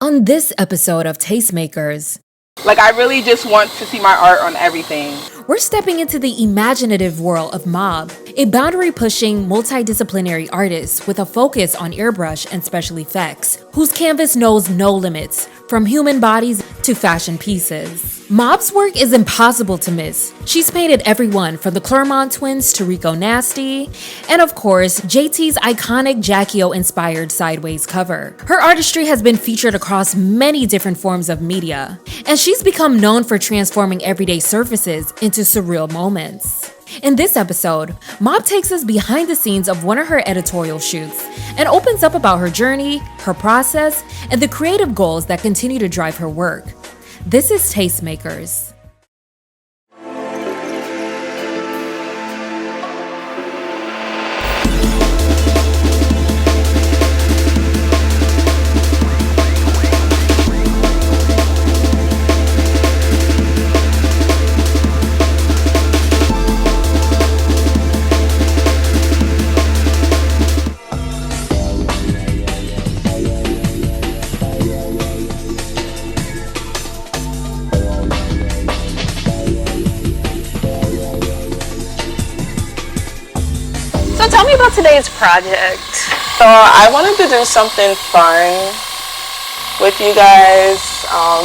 On this episode of Tastemakers, Like, I really just want to see my art on everything. we're stepping into the imaginative world of Mob, a boundary-pushing, multidisciplinary artist with a focus on airbrush and special effects, whose canvas knows no limits, from human bodies to fashion pieces. Mob's work is impossible to miss. She's painted everyone from the Claremont twins to Rico Nasty, and of course, JT's iconic Jackie O-inspired Sideways cover. Her artistry has been featured across many different forms of media, and she's become known for transforming everyday surfaces into surreal moments. In this episode, Mob takes us behind the scenes of one of her editorial shoots and opens up about her journey, her process, and the creative goals that continue to drive her work. This is Tastemakers. So tell me about today's project. So I wanted to do something fun with you guys,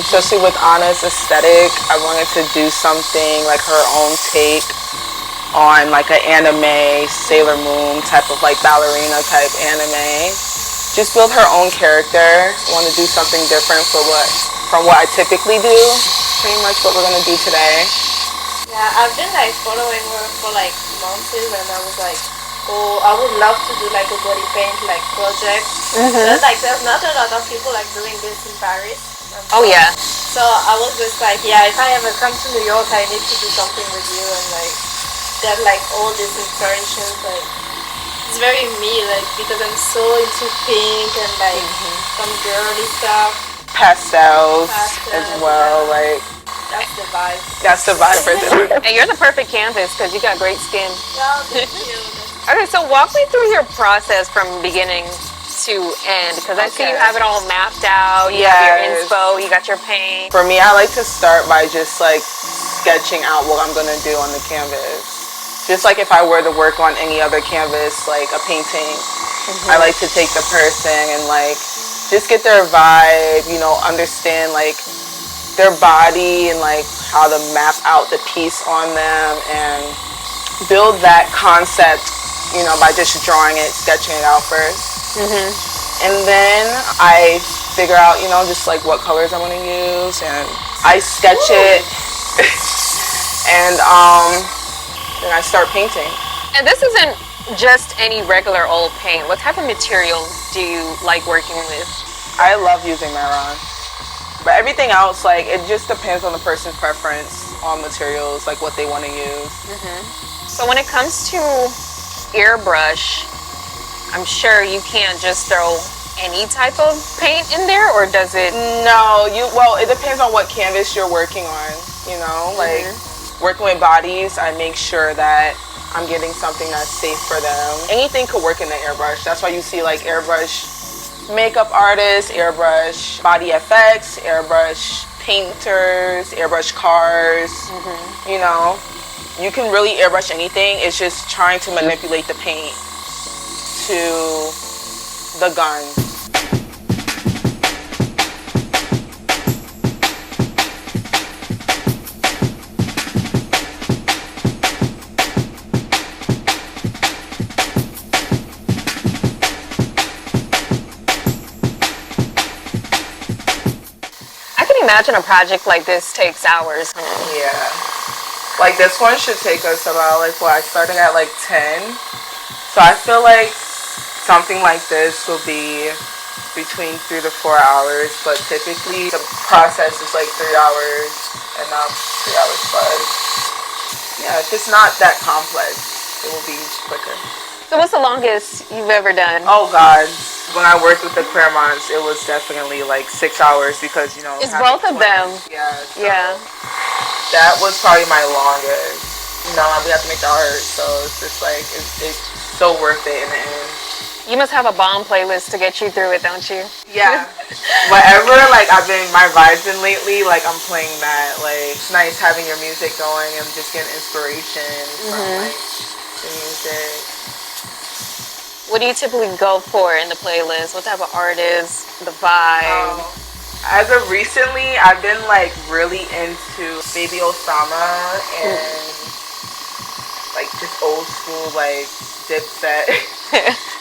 especially with Anna's aesthetic. I wanted to do something like her own take on like an anime, Sailor Moon type of like ballerina type anime. Just build her own character. I want to do something different from what I typically do. Pretty much what we're gonna do today. Yeah, I've been like following her for like months, and I was like, oh, I would love to do like a body paint like project. But, like, there's not a lot of people like doing this in Paris. Oh yeah. So I was just like, yeah, if I ever come to New York, I need to do something with you and like get like all these inspirations. Like it's very me, like because I'm so into pink and like some girly stuff. Pastels as well, like That's the vibe. that's the vibe for this. And you're the perfect canvas because you got great skin. Yeah, thank you. Okay, so walk me through your process from beginning to end because I see you have it all mapped out. You have your Yes. inspo, you got your paint. For me, I like to start by just like sketching out what I'm gonna do on the canvas. Just like if I were to work on any other canvas, like a painting, I like to take the person and like just get their vibe, you know, understand like their body and like how to map out the piece on them and build that concept, you know, by just drawing it, sketching it out first. And then I figure out, you know, just like what colors I want to use, and I sketch it, and then I start painting. And this isn't just any regular old paint. What type of material do you like working with? I love using Maron, but everything else, like, it just depends on the person's preference on materials, like what they want to use. So when it comes to airbrush, I'm sure you can't just throw any type of paint in there, or does it? No, well, it depends on what canvas you're working on, you know, like working with bodies, I make sure that I'm getting something that's safe for them. Anything could work in the airbrush. That's why you see like airbrush makeup artists, airbrush body effects, airbrush painters, airbrush cars, you know. You can really airbrush anything. It's just trying to manipulate the paint to the gun. I can imagine a project like this takes hours. Yeah. Like this one should take us about like what, I started at like 10. So I feel like something like this will be between 3 to 4 hours, but typically the process is like 3 hours and not 3 hours plus. Yeah, if it's not that complex, it will be quicker. So what's the longest you've ever done? Oh God, when I worked with the Claremonts, it was definitely like 6 hours because, you know, It's having both of them. twins. Yeah. So Yeah. that was probably my longest. You know, we have to make the art, so it's just like it's so worth it in the end. You must have a bomb playlist to get you through it, don't you? Yeah. Whatever my vibe's been lately, like I'm playing that. Like it's nice having your music going and just getting inspiration from like the music. What do you typically go for in the playlist? What type of artist, the vibe? As of recently, I've been like really into Baby Osama and like just old school like Dipset,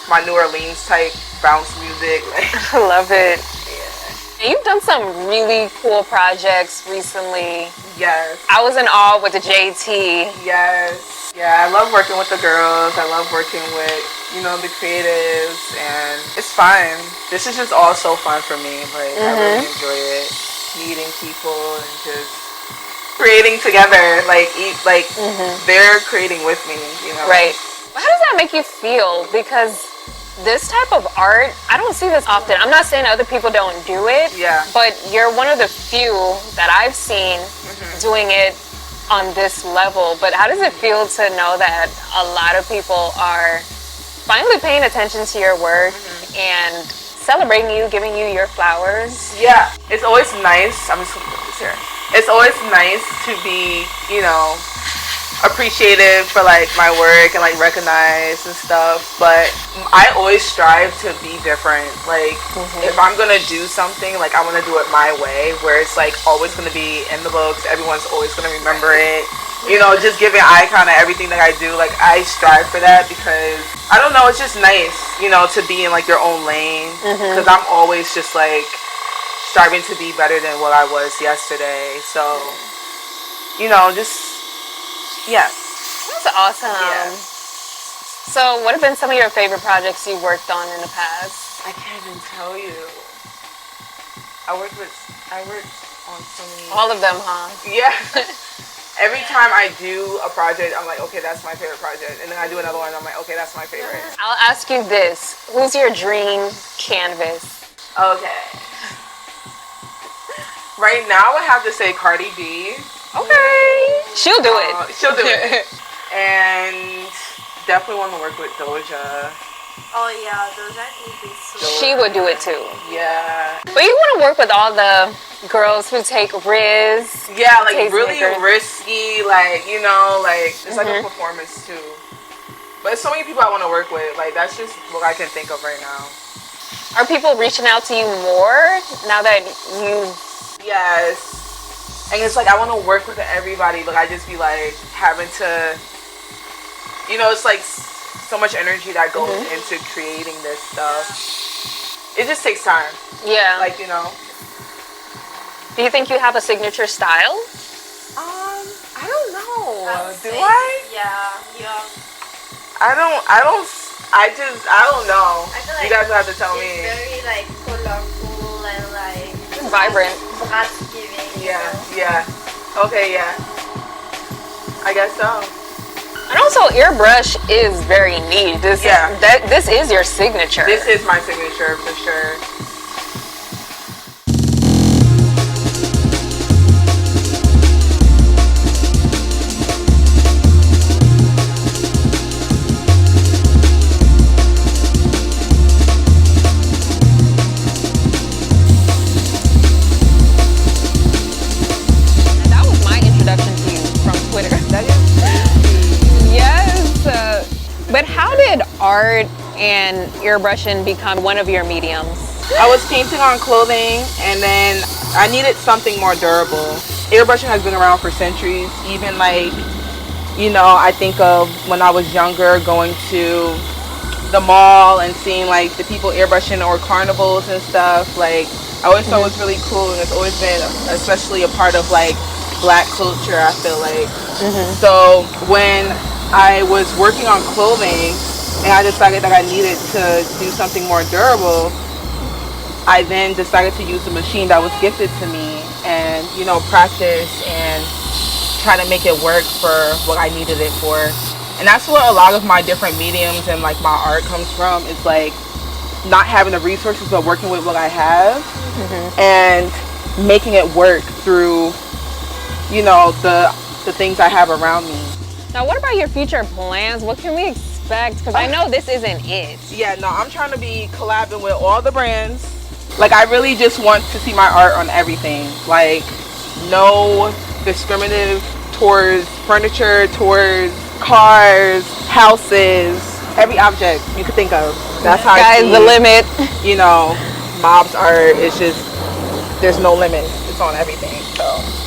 my New Orleans type bounce music. Like, I love it. yeah. And you've done some really cool projects recently. Yes. I was in awe with the JT. Yes. Yeah, I love working with the girls. I love working with, you know, the creatives, and it's fun. This is just all so fun for me. Like, I really enjoy it. Meeting people and just creating together. Like, they're creating with me, you know? Right. How does that make you feel? Because this type of art, I don't see this often. I'm not saying other people don't do it. Yeah. But you're one of the few that I've seen doing it on this level. But how does it feel to know that a lot of people are finally paying attention to your work and celebrating you, giving you your flowers? Yeah, it's always nice. I'm just gonna put this here. It's always nice to be, you know, appreciative for like my work and like recognized and stuff, but I always strive to be different. Like if I'm gonna do something, like I want to do it my way, where it's like always gonna be in the books, everyone's always gonna remember it, you know, just giving icon to everything that I do. Like I strive for that because I don't know, it's just nice, you know, to be in like your own lane, because I'm always just like striving to be better than what I was yesterday. So, you know, just yeah. That's awesome. Yeah. So what have been some of your favorite projects you've worked on in the past? I can't even tell you. I worked on so many. All of them, huh? Yeah. Every time I do a project, I'm like, okay, that's my favorite project. And then I do another one, I'm like, okay, that's my favorite. I'll ask you this. Who's your dream canvas? Okay. Right now, I have to say Cardi B. Okay. She'll do it. She'll do it. And definitely want to work with Doja. Oh yeah, those are easy. So She would do it too. Yeah. But you want to work with all the girls who take Riz. Yeah, like really tastemakers. risky, like, you know, like, it's like a performance too. But there's so many people I want to work with. Like, that's just what I can think of right now. Are people reaching out to you more now that you... Yes. And it's like I want to work with everybody, but I just be like having to, you know, it's like so much energy that goes into creating this stuff. It just takes time. Yeah. Like, you know. Do you think you have a signature style? I don't know. Do say, I? Yeah. I don't know. I feel like you guys will have to tell it's me. very like colorful and like Vibrant. brat giving. Yeah. Okay, yeah. I guess so. And also, Airbrush is very neat. This is your signature. This is my signature for sure. But how did art and airbrushing become one of your mediums? I was painting on clothing, and then I needed something more durable. Airbrushing has been around for centuries. Even like, you know, I think of when I was younger going to the mall and seeing like the people airbrushing or carnivals and stuff. Like, I always thought it was really cool, and it's always been especially a part of like Black culture, I feel like. So when I was working on clothing and I decided that I needed to do something more durable, I then decided to use the machine that was gifted to me and, you know, practice and try to make it work for what I needed it for. And that's what a lot of my different mediums and like my art comes from. It's like not having the resources but working with what I have and making it work through, you know, the things I have around me. Now, what about your future plans? What can we expect? Because I know this isn't it. Yeah, no, I'm trying to be collabing with all the brands Like, I really just want to see my art on everything. Like, no discriminative towards furniture, towards cars, houses, every object you could think of. That's how I see, the limit. you know, Mob's art. It's just, there's no limit. It's on everything. So